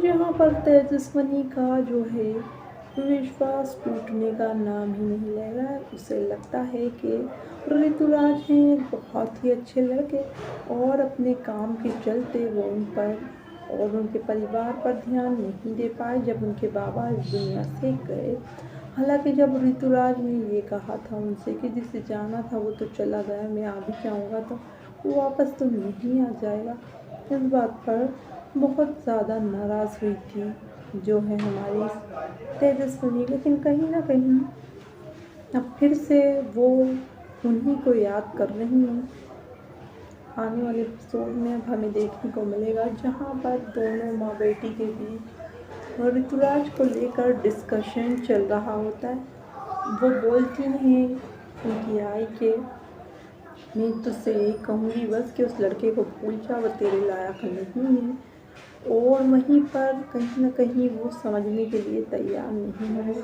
यहाँ पर तेजस्विनी का जो है विश्वास टूटने का नाम ही नहीं ले रहा है। उसे लगता है कि ऋतुराज हैं एक बहुत ही अच्छे लड़के और अपने काम के चलते वो उन पर और उनके परिवार पर ध्यान नहीं दे पाए जब उनके बाबा इस दुनिया से गए। हालांकि जब ऋतुराज ने ये कहा था उनसे कि जिसे जाना था वो तो चला गया, मैं आ भी जाऊँगा तो वो वापस तो नहीं आ जाएगा, इस बात पर बहुत ज़्यादा नाराज़ हुई थी जो है हमारी तेजस्विनी। लेकिन कहीं ना कहीं अब फिर से वो उन्हीं को याद कर रही हैं। आने वाले एपिसोड में अब हमें देखने को मिलेगा जहाँ पर दोनों माँ बेटी के बीच ऋतुराज को लेकर डिस्कशन चल रहा होता है। वो बोलती हैं उनकी आई के मैं तुझसे यही कहूँगी बस कि उस लड़के को भूल जा, वो तेरे लायक नहीं है। और वहीं पर कहीं ना कहीं वो समझने के लिए तैयार नहीं है।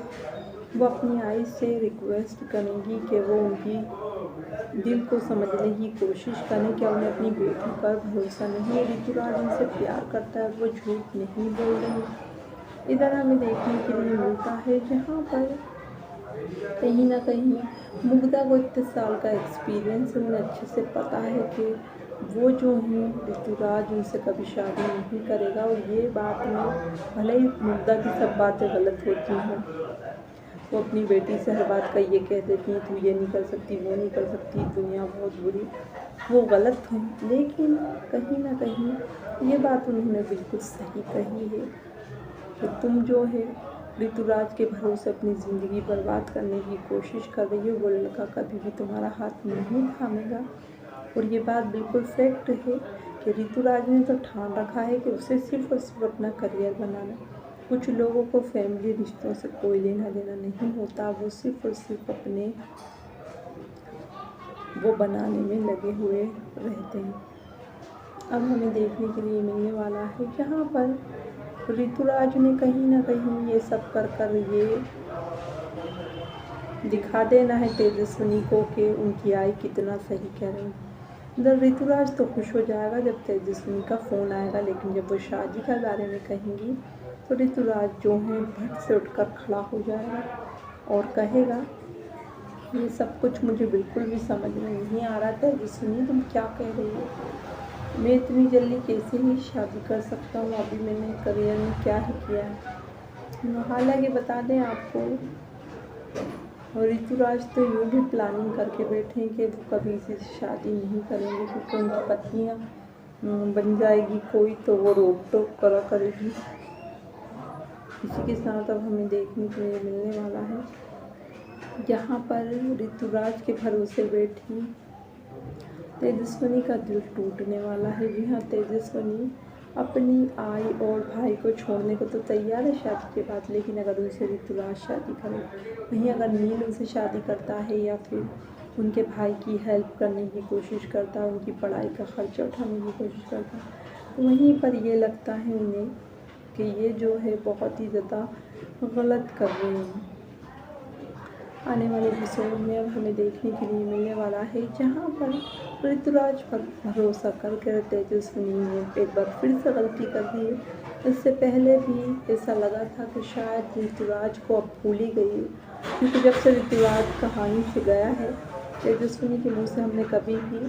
वो अपनी आई से रिक्वेस्ट करेंगी कि वो उनकी दिल को समझने की कोशिश करें कि उन्हें अपनी बेटी पर भरोसा नहीं है। ऋतुराज उनसे प्यार करता है, वो झूठ नहीं बोल रही। इधर हमें देखने के लिए मिलता है जहाँ पर कहीं ना कहीं मुग्धा को इतने साल का एक्सपीरियंस है, उन्हें अच्छे से पता है कि वो जो हैं ऋतुराज उनसे कभी शादी नहीं करेगा। और ये बात में भले ही मुग्धा की सब बातें गलत होती हैं, वो अपनी बेटी से हर बात का ये कह देती हैं तू ये नहीं कर सकती, वो नहीं कर सकती, दुनिया बहुत बुरी, वो गलत हैं। लेकिन कहीं ना कहीं ये बात उन्होंने बिल्कुल सही कही है कि तुम जो है ऋतुराज के भरोसे अपनी ज़िंदगी बर्बाद करने की कोशिश कर रही हो, वो लड़का कभी भी तुम्हारा हाथ नहीं थामेगा। और ये बात बिल्कुल फैक्ट है कि ऋतुराज ने तो ठान रखा है कि उसे सिर्फ और सिर्फ अपना करियर बनाना। कुछ लोगों को फैमिली रिश्तों से कोई लेना देना नहीं होता, वो सिर्फ और सिर्फ अपने वो बनाने में लगे हुए रहते हैं। अब हमें देखने के लिए मिलने वाला है जहाँ पर ऋतुराज ने कहीं ना कहीं ये सब कर ये दिखा देना है तेजस्विनी को कि उनकी आई कितना सही कह रही है। इधर ऋतुराज तो खुश हो जाएगा जब तेजस्विनी का फ़ोन आएगा, लेकिन जब वो शादी के बारे में कहेंगी तो ऋतुराज जो है भट से उठकर खड़ा हो जाएगा और कहेगा ये सब कुछ मुझे बिल्कुल भी समझ में नहीं आ रहा। तेजस्विनी तुम क्या कह रही हो, मैं इतनी जल्दी कैसे ही शादी कर सकता हूँ, अभी मैंने करियर में क्या ही किया है। हालांकि बता दें आपको ऋतुराज तो यूँ भी प्लानिंग करके बैठे हैं कि वो कभी इसी से शादी नहीं करेंगे, क्योंकि उनकी पत्नियाँ बन जाएगी कोई तो वो रोक टोक करा करेगी। इसी के साथ अब हमें देखने के लिए मिलने वाला है यहाँ पर ऋतुराज के भरोसे बैठी तेजस्विनी का दिल टूटने वाला है। जी हाँ, तेजस्विनी अपनी आई और भाई को छोड़ने को तो तैयार है शादी के बाद, लेकिन अगर उनसे ऋतुराज शादी करे, वहीं अगर नील उनसे शादी करता है या फिर उनके भाई की हेल्प करने की कोशिश करता है, उनकी पढ़ाई का खर्चा उठाने की कोशिश करता है, तो वहीं पर ये लगता है उन्हें कि ये जो है बहुत ही ज़्यादा गलत कर रहे हैं। आने वाले एपिसोड में अब हमें देखने के लिए मिलने वाला है जहाँ पर ऋतुराज पर भरोसा करके तेजस्विनी ने एक बार फिर से गलती कर दी है। इससे पहले भी ऐसा लगा था कि शायद ऋतुराज को अब भूल ही गई, क्योंकि जब से ऋतुराज कहानी से गया है तेजस्विनी के मुँह से हमने कभी भी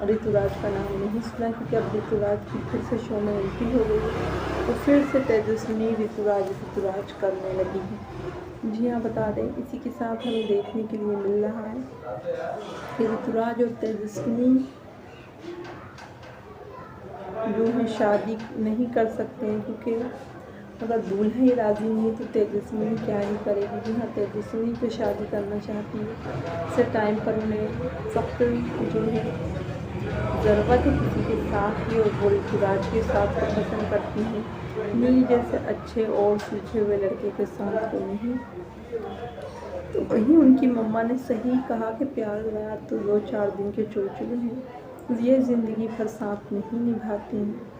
ऋतुराज का नाम नहीं सुना, क्योंकि अब ऋतुराज की फिर से शो में एंट्री हो गई है तो फिर से तेजस्विनी ऋतुराज करने लगी है। जी हाँ, बता दें इसी के साथ हमें देखने के लिए मिल रहा है कि ऋतुराज और तेजस्विनी जो है शादी नहीं कर सकते हैं, क्योंकि अगर दूल्हा ही राज़ी नहीं तो तेजस्विनी क्या ही करेगी। जी हाँ, तेजस्विनी तो शादी करना चाहती है, इसे टाइम पर उन्हें वक्त जो है ज़रूरत है किसी के साथ ही, और वो ऋतुराज के साथ को पसंद करती हैं, नील जैसे अच्छे और सूखे हुए लड़के के साथ को नहीं। तो वहीं उनकी मम्मा ने सही कहा कि प्यार व्यार तो 2-4 दिन के चुलचुले हैं, ये ज़िंदगी भर साथ नहीं निभाते हैं।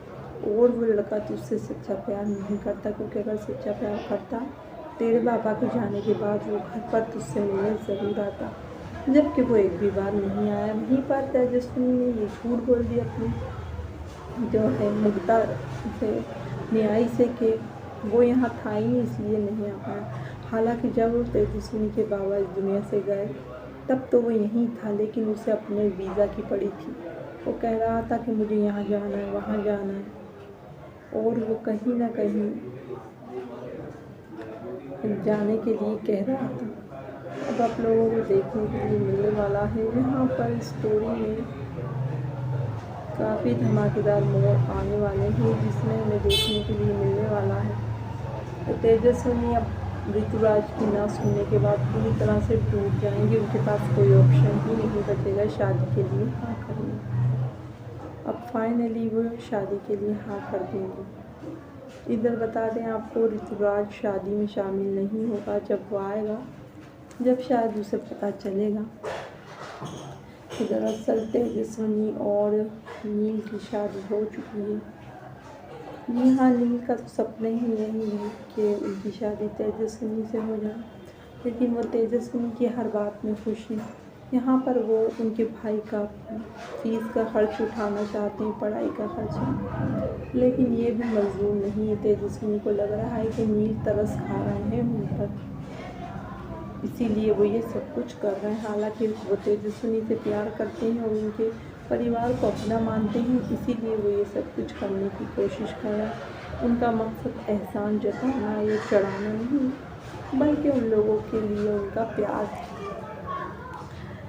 और वो लड़का तुझसे सच्चा प्यार नहीं करता, क्योंकि अगर सच्चा प्यार करता तेरे पापा के जाने के बाद वो घर पर तुझसे मिलने ज़रूर आता, जबकि वो एक भी बार नहीं आया। वहीं पर तेजस्विनी ने ये झूठ बोल दिया अपनी जो है मुग्धा से न्याय से कि वो यहाँ था ही नहीं इसलिए नहीं आ पाया। हालांकि जब तेजस्विनी के बाबा इस दुनिया से गए तब तो वो यहीं था, लेकिन उसे अपने वीज़ा की पड़ी थी। वो कह रहा था कि मुझे यहाँ जाना है, वहाँ जाना है, और वो कहीं ना कहीं जाने के लिए कह रहा था। अब आप लोगों को देखने के लिए मिलने वाला है यहाँ पर स्टोरी में काफ़ी धमाकेदार मोड़ आने वाले हैं, जिसमें हमें देखने के लिए मिलने वाला है तो तेजस्विनी अब ऋतुराज की ना सुनने के बाद पूरी तरह से टूट जाएंगे। उनके पास कोई ऑप्शन ही नहीं बचेगा शादी के लिए हाँ करने। अब फाइनली वो शादी के लिए हाँ कर देंगे। इधर बता दें आपको, ऋतुराज शादी में शामिल नहीं होगा। जब वो आएगा, जब शायद उसे पता चलेगा कि दरअसल तेजस्विनी और नील की शादी हो चुकी है। यहाँ नील का तो सपना ही यही है कि उनकी शादी तेजस्विनी से हो जाए, लेकिन वो तेजस्विनी की हर बात में खुश है। यहाँ पर वो उनके भाई का फीस का खर्च उठाना चाहते हैं, पढ़ाई का खर्च, लेकिन ये भी मंजूर नहीं है। तेजस्विनी को लग रहा है कि नील तरस खा रहे हैं उन पर, इसीलिए वो ये सब कुछ कर रहे हैं। हालांकि वो तेजस्विनी से प्यार करते हैं और उनके परिवार को अपना मानते हैं, इसीलिए वो ये सब कुछ करने की कोशिश कर रहे हैं। उनका मकसद एहसान जताना या चढ़ाना नहीं, बल्कि उन लोगों के लिए उनका प्यार है।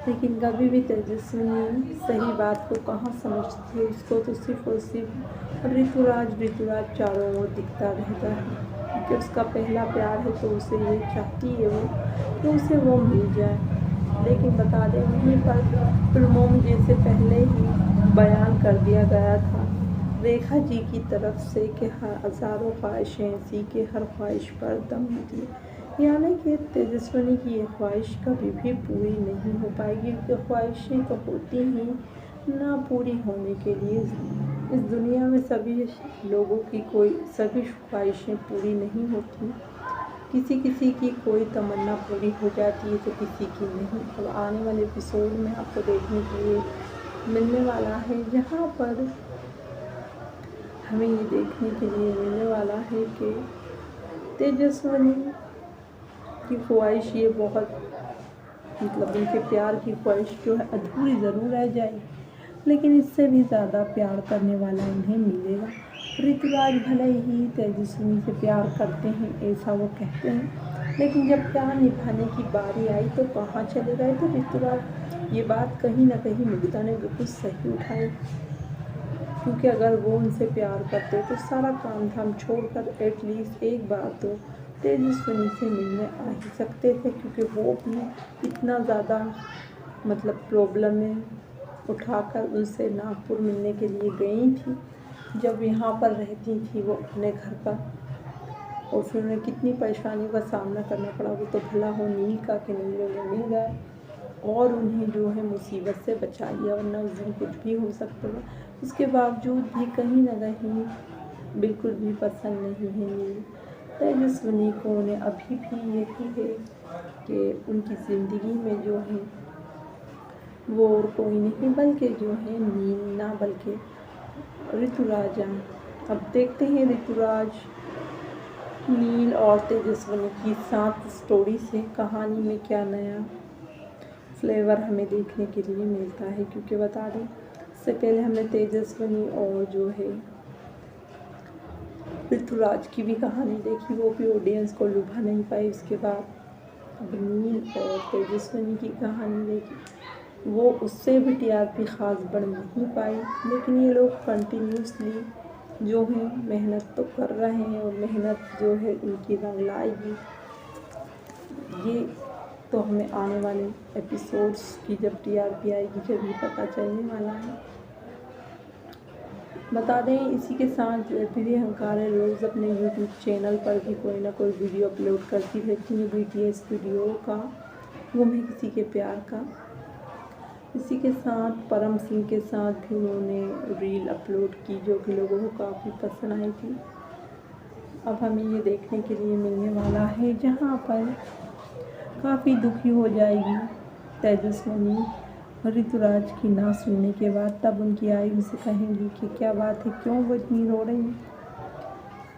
लेकिन कभी भी तेजस्विनी सही बात को कहाँ समझती है। उसको तो सिर्फ और सिर्फ ऋतुराज चारों ओर दिखता रहता है कि उसका पहला प्यार है, तो उसे ये चाहती है वो कि उसे वो मिल जाए। लेकिन बता दें, वहीं पर फिल्मों में जैसे पहले ही बयान कर दिया गया था रेखा जी की तरफ से कि हज़ारों ख्वाहिशें ऐसी कि हर ख्वाहिश पर दम निकले, यानी कि तेजस्विनी की ये ख्वाहिश कभी भी पूरी नहीं हो पाएगी। क्योंकि ख्वाहिशें तो होती ही ना पूरी होने के लिए। इस दुनिया में सभी लोगों की सभी ख्वाहिशें पूरी नहीं होती। किसी की कोई तमन्ना पूरी हो जाती है तो किसी की नहीं। अब आने वाले एपिसोड में आपको देखने के लिए मिलने वाला है, जहाँ पर हमें ये देखने के लिए मिलने वाला है कि तेजस्विनी की ख्वाहिश ये बहुत उनके प्यार की ख्वाहिश जो है अधूरी ज़रूर रह जाएगी, लेकिन इससे भी ज़्यादा प्यार करने वाला उन्हें मिलेगा। ऋतुराज भले ही तेजस्विनी से प्यार करते हैं, ऐसा वो कहते हैं, लेकिन जब प्यार निभाने की बारी आई तो कहाँ चले गए। तो ऋतुराज ये बात कहीं ना कहीं मुग्धा ने बिल्कुल सही उठाई, क्योंकि अगर वो उनसे प्यार करते तो सारा काम धाम छोड़कर एटलीस्ट एक बार तो तेजस्विनी से मिलने आ ही सकते थे, क्योंकि वो भी इतना ज़्यादा प्रॉब्लम में उठाकर उनसे नागपुर मिलने के लिए गई थी, जब यहाँ पर रहती थी वो अपने घर पर, और फिर उन्हें कितनी परेशानियों का सामना करना पड़ा। वो तो भला हो नील का कि नील उन्हें मिल गए और उन्हें जो है मुसीबत से बचा लिया, वरना उस दिन कुछ भी हो सकता था। उसके बावजूद भी कहीं ना कहीं बिल्कुल भी पसंद नहीं है नील। तेजस्विनी को उन्हें अभी भी यही है कि उनकी ज़िंदगी में जो है वो और कोई नहीं बल्कि जो है नील, ना बल्कि ऋतुराज। अब देखते हैं ऋतुराज, नील और तेजस्विनी की साथ स्टोरी से कहानी में क्या नया फ्लेवर हमें देखने के लिए मिलता है। क्योंकि बता दें, इससे पहले हमने तेजस्विनी और जो है ऋतुराज की भी कहानी देखी, वो भी ऑडियंस को लुभा नहीं पाई। उसके बाद अब नील और तेजस्विनी की कहानी देखी, वो उससे भी टीआरपी ख़ास बढ़ नहीं पाई। लेकिन ये लोग कंटिन्यूसली जो है मेहनत तो कर रहे हैं, और मेहनत जो है इनकी रंग लाएगी। ये तो हमें आने वाले एपिसोड्स की जब टीआरपी आएगी जब ही पता चलने वाला है। बता दें, इसी के साथ प्रियंका रोज़ अपने यूट्यूब चैनल पर भी कोई ना कोई वीडियो अपलोड करती रहती है, BTS वीडियो का, गुम है किसी के प्यार का। इसी के साथ परम सिंह के साथ भी उन्होंने रील अपलोड की, जो कि लोगों को काफ़ी पसंद आई थी। अब हमें ये देखने के लिए मिलने वाला है, जहाँ पर काफ़ी दुखी हो जाएगी तेजस्विनी ऋतुराज की ना सुनने के बाद। तब उनकी आई उनसे कहेंगी कि क्या बात है, क्यों वो इतनी रो रही है।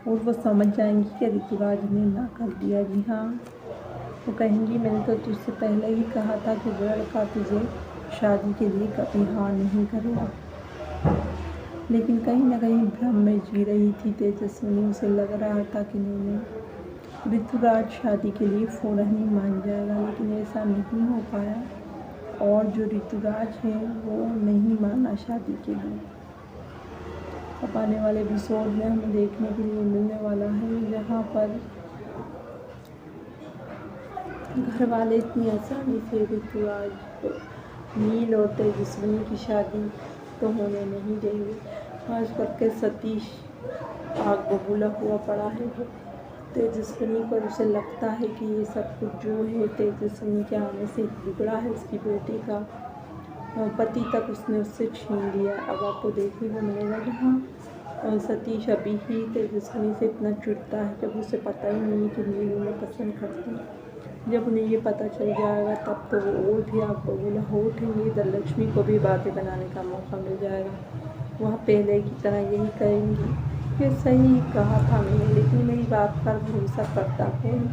और वो समझ जाएंगी कि ऋतुराज ने ना कर दिया। जी हाँ, वो कहेंगी मैंने तो तुझसे पहले ही कहा था कि वो लड़का तुझे शादी के लिए कभी हाँ नहीं करेगा। लेकिन कहीं ना कहीं भ्रम में जी रही थी तेजस्विनी। उसे लग रहा था कि नहीं, ऋतुराज शादी के लिए फ़ौरन ही मान जाएगा, लेकिन ऐसा नहीं हो पाया। और जो ऋतुराज है वो नहीं माना शादी के लिए। अब आने वाले एपिसोड में हमें देखने के लिए मिलने वाला है जहाँ पर घर वाले इतनी आसानी से ऋतुराज, नील और तेजस्विनी की शादी तो होने नहीं देंगे। खास करके सतीश आग बबूला हुआ पड़ा है वो तेजस्विनी पर। उसे लगता है कि ये सब कुछ जो है तेजस्विनी के आने से बिगड़ा है। उसकी बेटी का पति तक उसने उससे छीन लिया। अब आपको देखने को मिलेगा जहाँ सतीश अभी ही तेजस्विनी से इतना चिढ़ता है जब उसे पता ही नहीं कि नील उन्हें पसंद करती है। जब उन्हें ये पता चल जाएगा तब तो वो और भी आग बबूला हो उठेंगे। धनलक्ष्मी को भी बातें बनाने का मौका मिल जाएगा। वह पहले की तरह यही कहेंगी कि सही कहा था मैंने, लेकिन मेरी बात पर भरोसा करता कौन।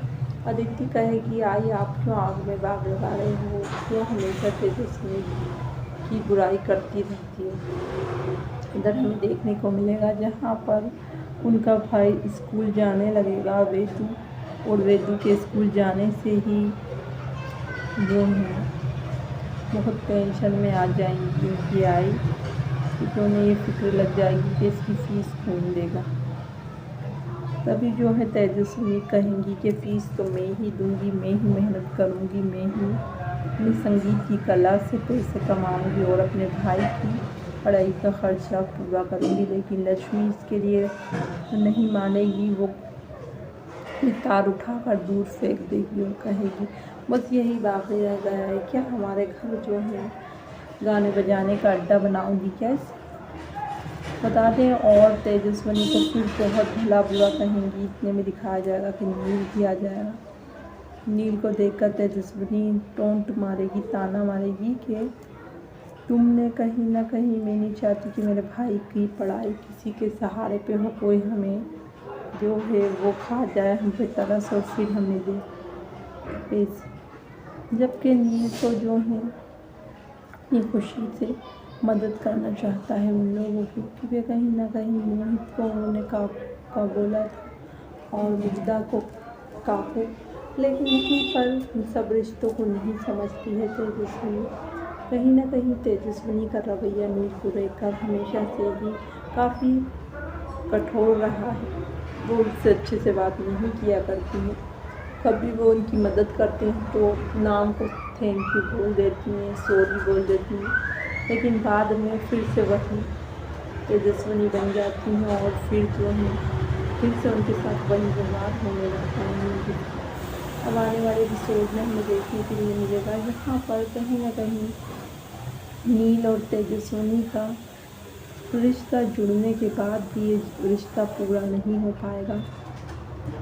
अदिति कहेगी आई आप क्यों आग में बाग लगा रहे हो, क्यों हमेशा तेजस्विनी की बुराई करती रहती हो। इधर हमें देखने को मिलेगा जहाँ पर उनका भाई स्कूल जाने लगेगा वेदू, और वेदू के स्कूल जाने से ही जो है बहुत टेंशन में आ जाएंगी उनकी आई, क्योंकि उन्हें ये फिक्र लग जाएगी कि इसकी फ़ीस कौन देगा। तभी जो है तेजस्विनी कहेंगी कि फ़ीस तो मैं ही दूंगी, मैं ही मेहनत करूंगी, मैं ही अपनी संगीत की कला से पैसे कमाऊंगी और अपने भाई की पढ़ाई का खर्चा पूरा करूंगी। लेकिन लक्ष्मी इसके लिए नहीं मानेगी। वो तार उठाकर दूर फेंक देगी और कहेगी बस यही बाकी रह गया है क्या, हमारे घर जो है गाने बजाने का अड्डा बनाऊंगी क्या बता दें। और तेजस्विनी को फिर बहुत भला बुरा कहेंगी। इतने में दिखाया जाएगा कि नील भी आ जाएगा। नील को देखकर तेजस्विनी टोंट मारेगी, ताना मारेगी कि तुमने कहीं ना कहीं, मैं नहीं चाहती कि मेरे भाई की पढ़ाई किसी के सहारे पे हो, कोई हमें जो है वो खा जाए हम पे तरस और फिर हमें दे पैसे। जबकि नील तो जो है अपनी खुशी से मदद करना चाहता है उन लोगों की, क्योंकि कहीं ना कहीं मोहित को उन्होंने का बोला था और मुग्धा को काकू, लेकिन वहीं पर उन सब रिश्तों को नहीं समझती है तेजस्विनी। कहीं ना कहीं तेजस्विनी का रवैया नील को देखकर हमेशा से ही काफ़ी कठोर रहा है। वो उससे अच्छे से बात नहीं किया करती हैं। कभी वो उनकी मदद करते हैं तो नाम को थैंक यू बोल देती हैं, सॉरी बोल देती हैं, लेकिन बाद में फिर से वही तेजस्विनी बन जाती हैं और फिर जो है फिर से उनके साथ वही व्यवहार होने लगता है। अब आने वाले एपिसोड में हमें देखने के लिए मिलेगा यहाँ पर कहीं ना कहीं नील और तेजस्विनी का रिश्ता जुड़ने के बाद भी ये रिश्ता पूरा नहीं हो पाएगा,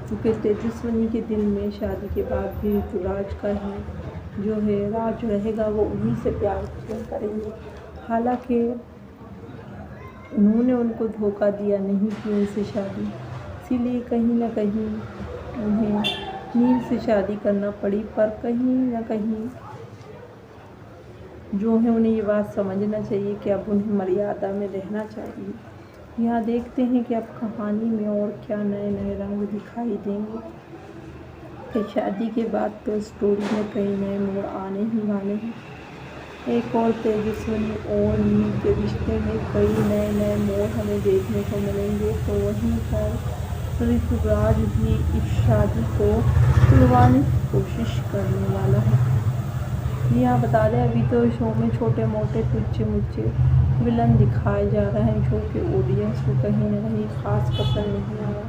क्योंकि तेजस्विनी के दिल में शादी के बाद भी ऋतुराज का ही जो है राज रहेगा। वो उन्हीं से प्यार करेंगे। हालांकि उन्होंने उनको धोखा दिया, नहीं की उनसे शादी, इसीलिए कहीं ना कहीं उन्हें नील से शादी करना पड़ी। पर कहीं ना कहीं जो है उन्हें ये बात समझना चाहिए कि अब उन्हें मर्यादा में रहना चाहिए। यहाँ देखते हैं कि अब कहानी में और क्या नए नए रंग दिखाई देंगे। कि शादी के बाद तो स्टोरी में कई नए मोड़ आने ही वाले हैं। एक और तेजस्विनी और नील के रिश्ते में कई नए नए मोड़ हमें देखने को मिलेंगे। तो वहीं पर ऋतुराज भी इस शादी को तुड़वाने की कोशिश करने वाला है। यहाँ बता दें अभी तो शो में छोटे मोटे टुच्चे मुच्चे विलन दिखाए जा रहे हैं, जो कि ऑडियंस को कहीं ना कहीं ख़ास पसंद नहीं आया।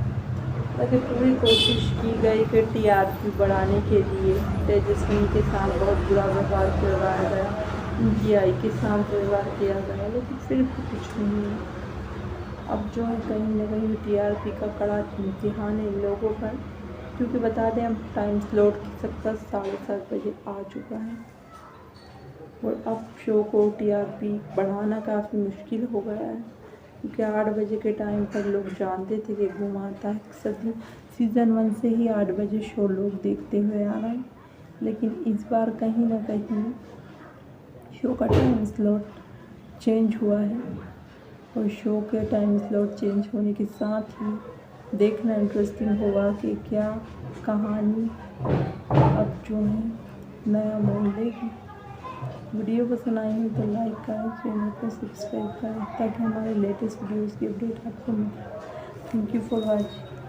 लेकिन पूरी कोशिश की गई कि टीआरपी बढ़ाने के लिए तेजस्विनी के साथ बहुत बुरा व्यवहार करवाया गया, उनकी आई के साथ व्यवहार किया गया, लेकिन फिर भी कुछ नहीं। अब जो है कहीं ना कहीं टीआरपी का कड़ा इम्तिहान है इन लोगों पर, क्योंकि बता दें अब टाइम स्लॉट 7:30 बजे आ चुका है और अब शो को टीआरपी बढ़ाना काफ़ी मुश्किल हो गया है। क्योंकि 8 बजे के टाइम पर लोग जानते थे कि घुमाता है। सीज़न 1 से ही 8 बजे शो लोग देखते हुए आ रहे हैं, लेकिन इस बार कहीं ना कहीं शो का टाइम स्लॉट चेंज हुआ है और शो के टाइम स्लॉट चेंज होने के साथ ही देखना इंटरेस्टिंग होगा कि क्या कहानी अब जो है नया मोड़ लेगी। वीडियो पसंद आई हो तो लाइक करें, चैनल को सब्सक्राइब करें ताकि हमारे लेटेस्ट वीडियोज़ की अपडेट आपको मिले। Thank you for watching.